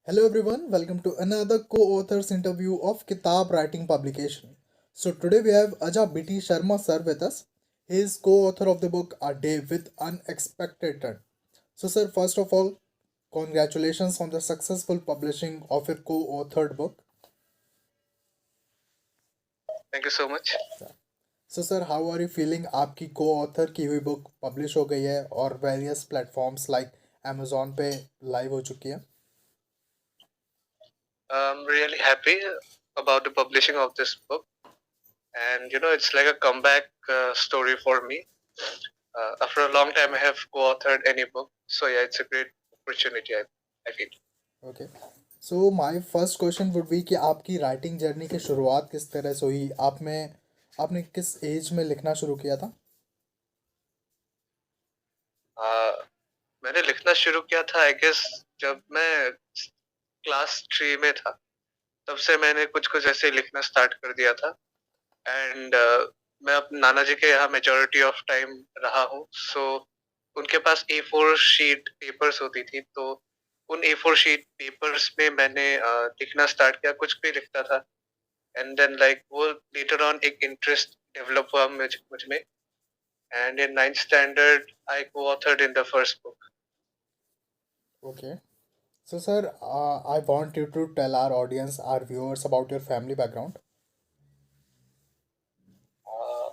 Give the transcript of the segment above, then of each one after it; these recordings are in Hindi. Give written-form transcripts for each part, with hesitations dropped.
Hello everyone, welcome to another co-authors interview of Kitab Writing Publication. So today we have Aja B.T. Sharma sir with us. He is co-author of the book A Day with Unexpected Turn. So sir, first of all, congratulations on the successful publishing of your co-authored book. Thank you so much. So sir, how are you feeling? आपकी co-author की हुई book publish हो गई है और various platforms like Amazon पे live हो चुकी है. I'm really happy about the publishing of this book, and it's like a comeback story for me. After a long time, I have co-authored any book, so yeah, it's a great opportunity. I feel. Okay so my first question would be कि आपकी राइटिंग जर्नी की शुरुआत किस तरह से हुई आपने किस एज में लिखना शुरू किया था. मैंने लिखना शुरू किया था आई गेस जब मैं क्लास 3 में था. तब से मैंने कुछ कुछ ऐसे लिखना स्टार्ट कर दिया था. एंड मैं अपने नाना जी के यहाँ मेजोरिटी ऑफ टाइम रहा हूँ. सो उनके पास A4 शीट पेपर्स होती थी, तो उन A4 शीट पेपर्स में मैंने लिखना स्टार्ट किया, कुछ भी लिखता था. एंड देन लाइक वो लेटर ऑन एक इंटरेस्ट डेवलप हुआ मुझ में. And in 9th standard I co-authored in the first book. Okay so sir I want you to tell our audience our viewers about your family background. uh,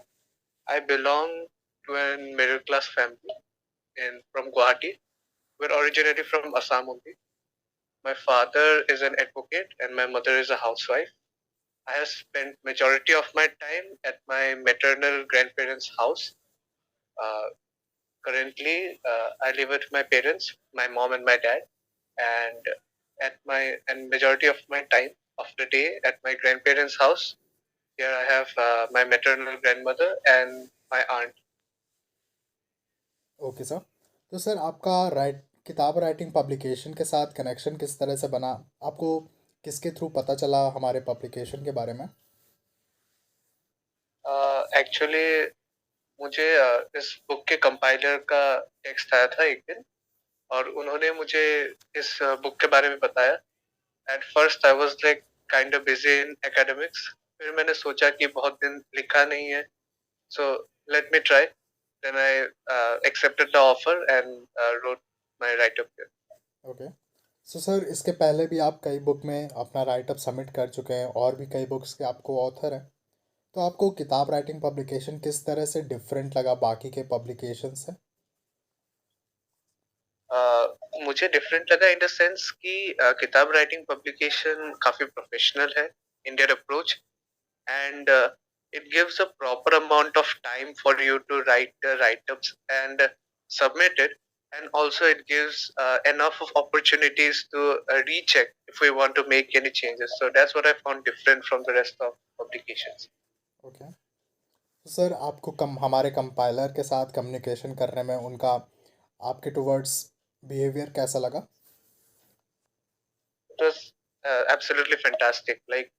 I belong to a middle class family in from Guwahati. We're originally from Assam only. My father is an advocate and my mother is a housewife. I have spent majority of my time at my maternal grandparents' house. Uh, Currently, I live with my parents, my mom and my dad, and and majority of my time of the day at my grandparents' house. Here I have my maternal grandmother and my aunt. Okay sir. तो सर आपका किताब राइटिंग पब्लिकेशन के साथ कनेक्शन किस तरह से बना. आपको किसके थ्रू पता चला हमारे पब्लिकेशन के बारे में. Actually, मुझे इस बुक के कंपाइलर का टेक्स्ट आया था एक दिन, और उन्होंने मुझे इस बुक के बारे में बताया. At first I was like kind of busy in academics. फिर मैंने सोचा कि बहुत दिन लिखा नहीं है, so let me try. Then I accepted the offer and wrote my write up. Okay so sir इसके पहले भी आप कई बुक में अपना राइटअप सबमिट कर चुके हैं और भी कई बुक्स के आपको ऑथर हैं. तो आपको किताब राइटिंग पब्लिकेशन किस तरह से डिफरेंट लगा बाकी के पब्लिकेशन से. मुझे डिफरेंट लगा इन द सेंस कि किताब राइटिंग पब्लिकेशन काफी प्रोफेशनल है in their approach. And it gives a proper amount of time for you to write the write-ups and submit it. And also it gives enough of opportunities to recheck if we want to make any changes. So that's what I found different from the rest of publications. Okay तो सर आपको हमारे कंपाइलर के साथ कम्युनिकेशन करने में उनका आपके टुवर्ड्स बिहेवियर कैसा लगा. It was absolutely fantastic. Like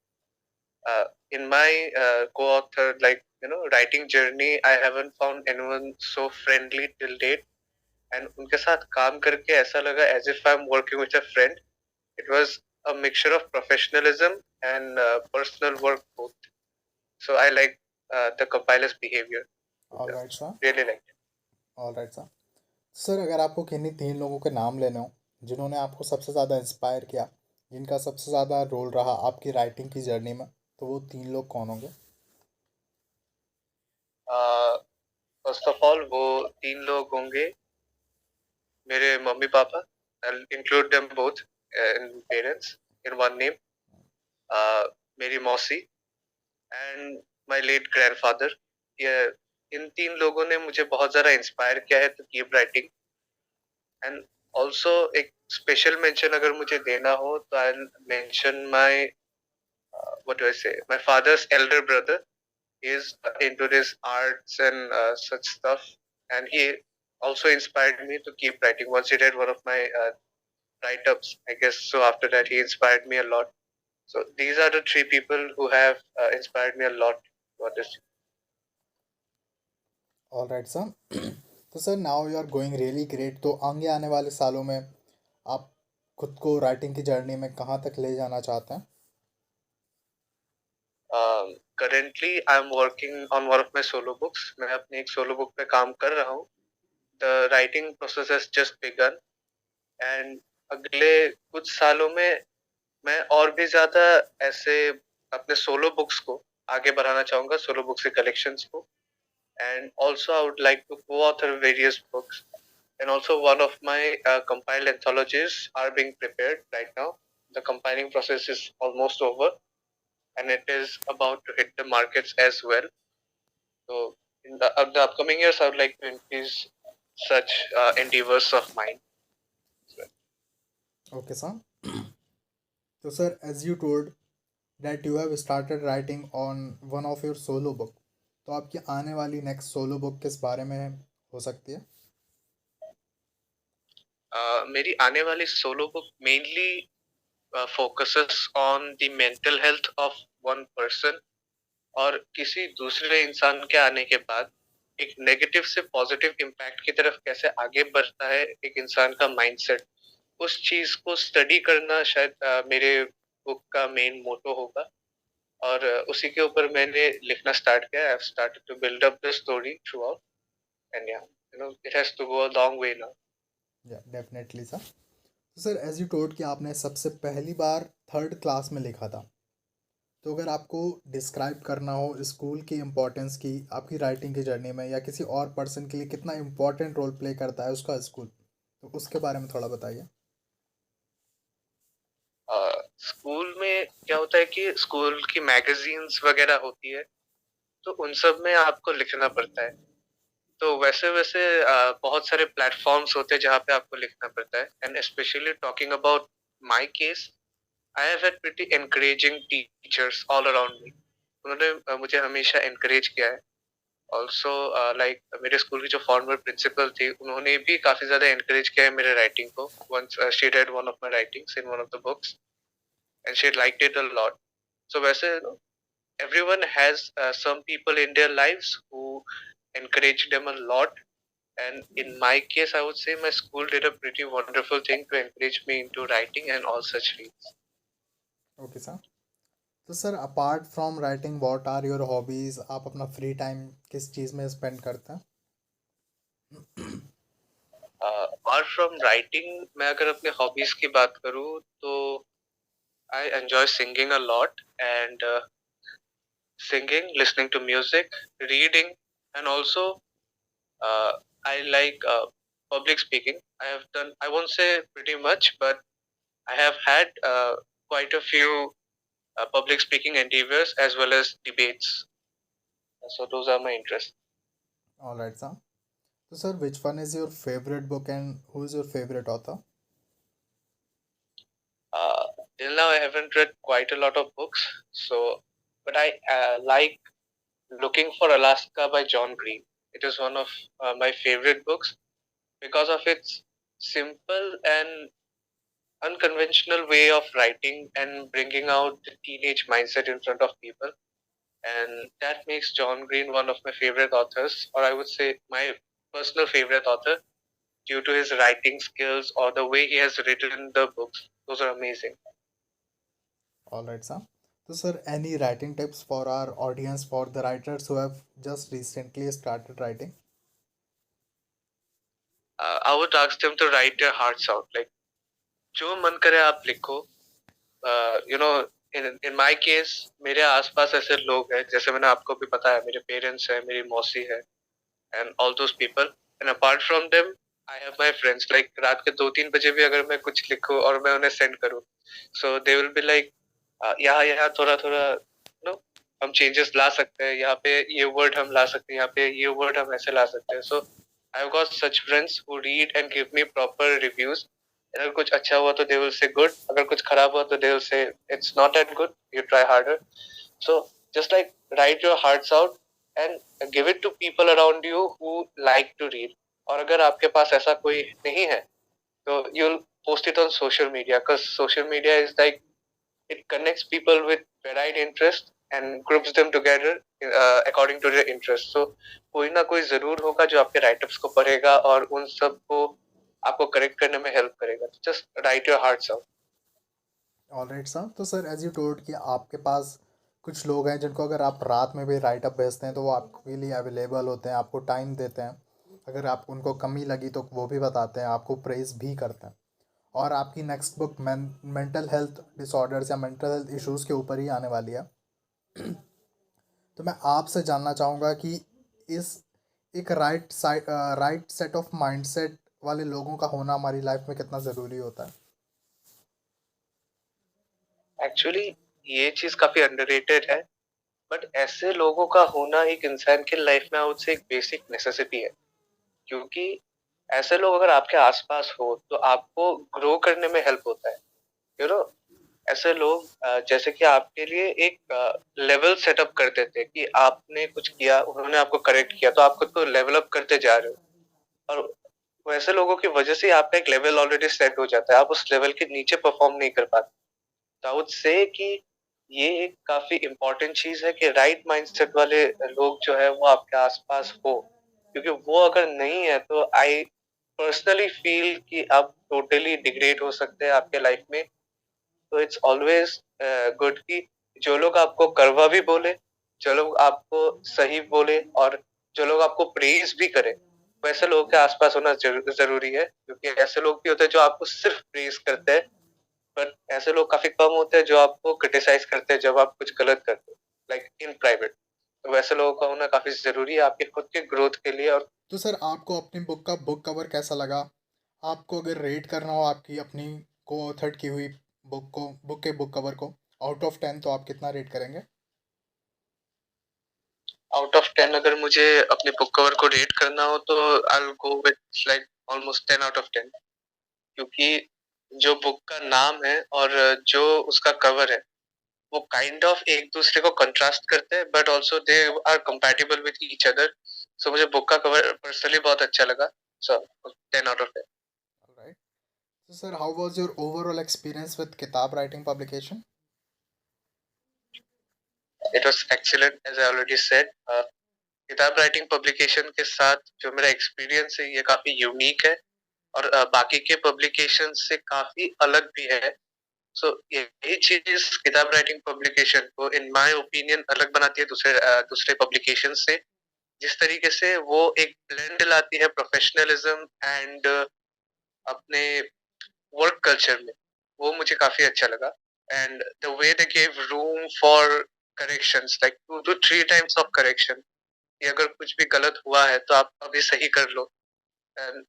in my co-author, like writing journey, I haven't found anyone so friendly till date. And उनके साथ काम करके ऐसा लगा as if I'm working with a friend. It was a mixture of professionalism and personal work both. So I like the compiler's behavior. All right sir. Really liked it. All right sir. Sir अगर आपको किन्हीं 3 लोगों के नाम लेने हो जिन्होंने आपको सबसे ज़्यादा इंस्पायर किया, जिनका सबसे ज़्यादा रोल रहा आपकी राइटिंग की जर्नी में, तो वो 3 लोग कौन होंगे. First of all, वो 3 लोग होंगे मेरे mummy papa. I'll include them both in parents in one name. मेरी मौसी and my late grandfather. ये इन 3 लोगों ने मुझे बहुत ज़्यादा इंस्पायर किया है to keep writing. And also एक special mention अगर मुझे देना हो तो I'll mention my what do I say, my father's elder brother. He is into this arts and such stuff, and he also inspired me to keep writing. Once he read one of my write-ups, I guess, so after that he inspired me a lot. So these are the 3 people who have inspired me a lot for this. All right sir. तो sir now you are going really great. तो आगे आने वाले सालों में आप खुद को राइटिंग की जर्नी में कहाँ तक ले जाना चाहते हैं? Currently I'm working on one of my solo books. मैं अपनी एक सोलो बुक पे काम कर रहा हूँ. The writing process has just begun and अगले कुछ सालों में मैं और भी ज्यादा ऐसे अपने सोलो बुक्स को आगे बढ़ाना चाहूंगा, सोलो बुक्स के कलेक्शंस को. And also I would like to co-author various books. And also one of my compiled anthologies are being prepared right now. The compiling process is almost over and it is about to hit the markets as well. So in the upcoming years, I would like to increase such endeavors of mine. Okay, sir. So, sir, as you told that you have started writing on one of your solo book, तो आपकी आने वाली नेक्स्ट सोलो बुक किस बारे में हो सकती है? मेरी आने वाली solo book mainly focuses on the mental health of one person और किसी दूसरे इंसान के आने के बाद एक नेगेटिव से पॉजिटिव इम्पैक्ट की तरफ कैसे आगे बढ़ता है एक इंसान का माइंडसेट, उस चीज को स्टडी करना शायद मेरे बुक का मेन मोटो होगा. और उसी के ऊपर मैंने लिखना स्टार्ट किया. I have started to build up the story throughout and yeah it has to go a long way now. Yeah definitely sir. तो सर, एज यू टोल्ड कि आपने सबसे पहली बार थर्ड क्लास में लिखा था, तो अगर आपको डिस्क्राइब करना हो स्कूल की इम्पोर्टेंस की आपकी राइटिंग की जर्नी में, या किसी और पर्सन के लिए कितना इम्पोर्टेंट रोल प्ले करता है उसका स्कूल, तो उसके बारे में थोड़ा बताइए. स्कूल में क्या होता है कि स्कूल की मैगजीन्स वगैरह होती है, तो उन सब में आपको लिखना पड़ता है. तो वैसे वैसे बहुत सारे प्लेटफॉर्म्स होते हैं जहाँ पे आपको लिखना पड़ता है. And specially talking about my case, I have had pretty encouraging teachers all around me. उन्होंने मुझे हमेशा एनकरेज किया है. ऑल्सो लाइक मेरे स्कूल की जो फॉर्मर प्रिंसिपल थी, उन्होंने भी काफी ज्यादा एनकरेज किया है मेरे राइटिंग को. Once she read one of my writings in one of the books and she liked it a lot. So वैसे everyone has some people in their lives who encourage them a lot, and in my case I would say my school did a pretty wonderful thing to encourage me into writing and all such fields. Okay sir. तो sir, apart from writing what are your hobbies? आप अपना फ्री टाइम किस चीज़ में स्पेंड करते हैं? Apart from writing, मैं अगर अपने hobbies की बात करूँ तो I enjoy singing a lot, and singing, listening to music, reading, and also uh, I like public speaking. I have done, I won't say pretty much, but I have had quite a few public speaking endeavors as well as debates. So those are my interests. All right sir. तो sir, which one is your favourite book and who is your favourite author? Uh, till now, I haven't read quite a lot of books, so but I like Looking for Alaska by John Green. It is one of my favorite books because of its simple and unconventional way of writing and bringing out the teenage mindset in front of people. And that makes John Green one of my favorite authors, or I would say my personal favorite author, due to his writing skills or the way he has written the books. Those are amazing. All right sir. तो sir, any writing tips for our audience, for the writers who have just recently started writing? I would ask them to write their hearts out. Like, जो मन करे आप लिखो. You know, in my case, मेरे आसपास ऐसे लोग हैं, जैसे मैंने आपको भी बताया, मेरे पेरेंट्स हैं, मेरी मौसी है, and all those people. And apart from them, I have my friends. Like रात के 2-3 बजे भी अगर मैं कुछ लिखूं और मैं उन्हें सेंड करूं, so they will be like, यहाँ थोड़ा थोड़ा नो हम चेंजेस ला सकते हैं, यहाँ पे ये वर्ड हम ला सकते हैं, यहाँ पे ये वर्ड हम ऐसे ला सकते हैं. So I've got such friends who read and give me proper reviews. अगर कुछ अच्छा हुआ तो they will say good. अगर कुछ खराब हुआ तो they will say it's not that good. You try harder. So just like write your hearts out and give it to people around you who like to read. और अगर आपके पास ऐसा कोई नहीं है, तो you'll post it on social media, because social media is like it connects people with varied interests and groups them together according to their interests. So कोई ना कोई जरूर होगा जो आपके राइटअप्स को पढ़ेगा और उन सब को आपको करेक्ट करने में हेल्प करेगा. Just right your hearts out. Alright sir, तो सर एज यू टोल्ड कि आपके पास कुछ लोग हैं जिनको अगर आप रात में भी राइट अप भेजते हैं तो वो आपके लिए अवेलेबल होते हैं, आपको टाइम देते हैं, अगर आप उनको कमी लगी तो वो भी बताते हैं, आपको प्रेज़ भी करते हैं। और आपकी next book mental health disorders या मेंटल हेल्थ इश्यूज़ के ऊपर ही आने वाली है। तो मैं आपसे जानना चाहूँगा कि इस एक राइट सेट ऑफ माइंडसेट वाले लोगों का होना हमारी लाइफ में कितना ज़रूरी होता है। एक्चुअली ये चीज काफी अंडररेटेड है, बट ऐसे लोगों का होना एक इंसान के लाइफ में, आई वुड से, एक बेसिक नेसेसिटी है. क्योंकि ऐसे लोग अगर आपके आसपास हो तो आपको ग्रो करने में हेल्प होता है. यू नो, ऐसे लोग जैसे कि आपके लिए एक लेवल सेटअप कर देते हैं कि आपने कुछ किया, उन्होंने आपको करेक्ट किया, तो आप खुद को लेवल अप करते जा रहे हो. और वैसे लोगों की वजह से आपका एक लेवल ऑलरेडी सेट हो जाता है, आप उस लेवल के नीचे परफॉर्म नहीं कर पाते. तो आई वुड से कि ये एक काफी इम्पोर्टेंट चीज है कि राइट माइंडसेट वाले लोग जो है वो आपके आसपास हो. क्योंकि वो अगर नहीं है तो आई पर्सनली फील कि आप टोटली डिग्रेड हो सकते हैं आपके लाइफ में. तो इट्स ऑलवेज गुड कि जो लोग आपको करवा भी बोले, जो लोग आपको सही बोले, और जो लोग आपको प्रेज भी करे, वैसे लोगों के आसपास होना जरूरी है. क्योंकि ऐसे लोग भी होते हैं जो आपको सिर्फ प्रेज करते हैं, बट ऐसे लोग काफी कम होते हैं जो आपको क्रिटिसाइज करते हैं जब आप कुछ गलत करते हो, लाइक इन प्राइवेट. तो वैसे लोगों का होना काफी जरूरी है आपके खुद के ग्रोथ के लिए. और तो सर आपको अपनी बुक का बुक कवर कैसा लगा? आपको अगर रेट करना हो आपकी अपनी को ऑथर्ड की हुई बुक के बुक कवर को आउट ऑफ 10 तो आप कितना रेट करेंगे? आउट ऑफ 10 अगर मुझे अपने बुक कवर को रेट करना हो तो I will go with like almost 10 out of 10. क्योंकि जो बुक का नाम है और जो उसका कवर है, वो काइंड ऑफ एक दूसरे को कंट्रास्ट करते हैं, but also they are compatible with each other. So मुझे बुक का कवर पर्सनली बहुत अच्छा लगा. So 10 out of 10. ऑलराइट, तो sir how was your overall experience with Kitab writing publication? It was excellent as I already said. Kitab writing publication के साथ जो मेरा एक्सपीरियंस है ये काफी यूनिक है, और बाकी के पब्लिकेशन से काफी अलग भी है. सो यही चीज किताब राइटिंग पब्लिकेशन को इन माय ओपिनियन अलग बनाती है दूसरे पब्लिकेशन से. जिस तरीके से वो एक ब्लेंड लाती है प्रोफेशनलिज्म एंड अपने वर्क कल्चर में, वो मुझे काफी अच्छा लगा. And the way they give room for corrections, like 2 to 3 times of correction, कि अगर कुछ भी गलत हुआ है तो आप अभी सही कर लो. And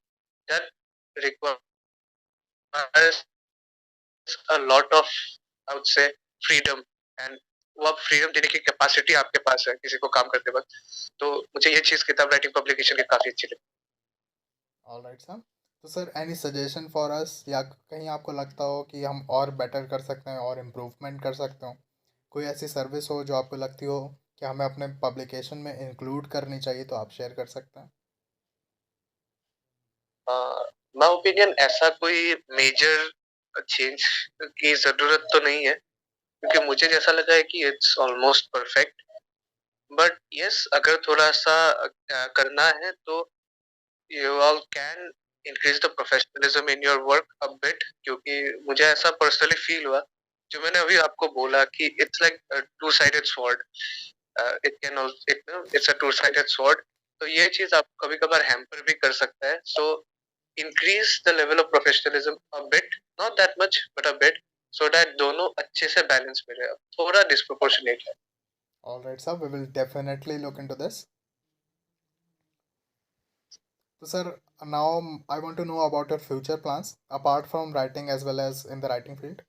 that requires a lot of, I would say, freedom. And वो आप फ्रीडम देने की कैपेसिटी आपके पास है किसी को काम करते वक्त. तो मुझे ये चीज किताब राइटिंग पब्लिकेशन की काफी अच्छी लगी. ऑलराइट सर, तो sir any suggestion for us, या कहीं आपको लगता हो कि हम और बेटर कर सकते हैं और इम्प्रूवमेंट कर सकते हो, कोई ऐसी सर्विस हो जो आपको लगती हो कि हमें अपने पब्लिकेशन में इंक्लूड करनी चाहिए, तो आप शेयर कर सकते हैं। माय ओपिनियन ऐसा कोई मेजर चेंज की जरूरत तो नहीं है, क्योंकि मुझे जैसा लगा है कि it's almost perfect. But yes, अगर थोड़ा सा करना है तो you all can increase the professionalism in your work a bit. क्योंकि मुझे ऐसा पर्सनली फील हुआ, जो मैंने अभी आपको बोला, कि it's like two sided sword. It's a two sided sword. तो ये चीज आप कभी कभार हैम्पर भी कर सकता है. सो increase the level of professionalism a bit, not that much but a bit, so that दोनों अच्छे से बैलेंस में रहे. थोड़ा डिस्प्रोपोर्शनेट है. Alright sir, we will definitely look into this. तो sir now I want to know about your future plans apart from writing as well as in the writing field.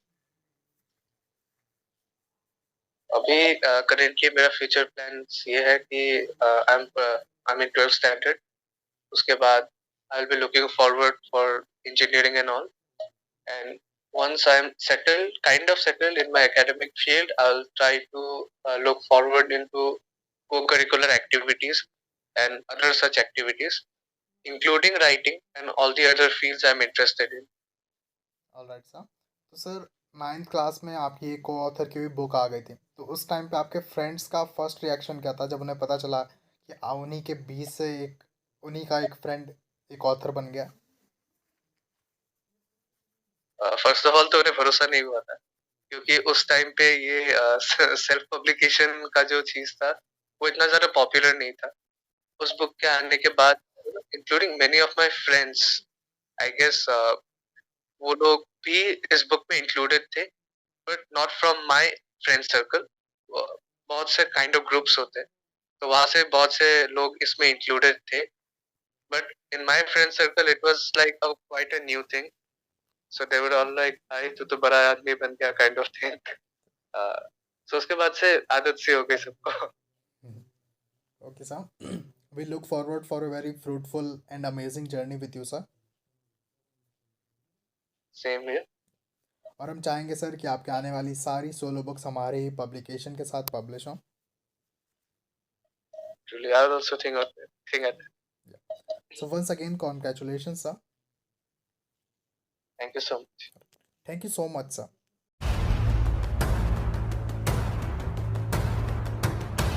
अभी करेंटली मेरा फ्यूचर प्लान ये है कि I am in 12th standard. उसके बाद I will be looking forward for engineering and all. And once I'm settled, kind of settled in my academic field, I'll try to look forward into co-curricular activities and other such activities, including writing and all the other fields I'm interested in. Alright sir, तो सर नाइन्थ क्लास में आपकी एक को ऑथर की भी बुक आ गई थी, तो उस टाइम पे आपके फ्रेंड्स का फर्स्ट रिएक्शन क्या था जब उन्हें पता चला कि उन्हीं के बीच से एक उन्हीं का एक फ्रेंड एक ऑथर बन गया? फर्स्ट ऑफ ऑल तो उन्हें भरोसा नहीं हुआ था, क्योंकि उस टाइम पे ये सेल्फ पब्लिकेशन का जो चीज था वो इतना ज्यादा पॉपुलर नहीं था। उस बुक के आने के बाद including many of my friends, I guess वो लोग भी इस बुक में इंक्लूडेड थे, but not from my friend circle. बहुत से काइंड ऑफ ग्रुप्स होते हैं, तो वहां से बहुत से लोग इसमें इंक्लूडेड थे, but in my friend circle it was like a quite a new thing. So they were all like भाई तू तो बड़ा आदमी बन गया काइंड ऑफ थिंग। सो उसके बाद से आदत सी हो गई सबको। Okay, sir. We look forward for a very fruitful and amazing journey with you, sir. Same here. और हम चाहेंगे सर कि आपके आने वाली सारी सोलो बुक्स हमारे ही पब्लिकेशन के साथ पब्लिश हों। Truly, I also think at that. So once again, congratulations, sir. Thank you so much. Thank you so much, sir.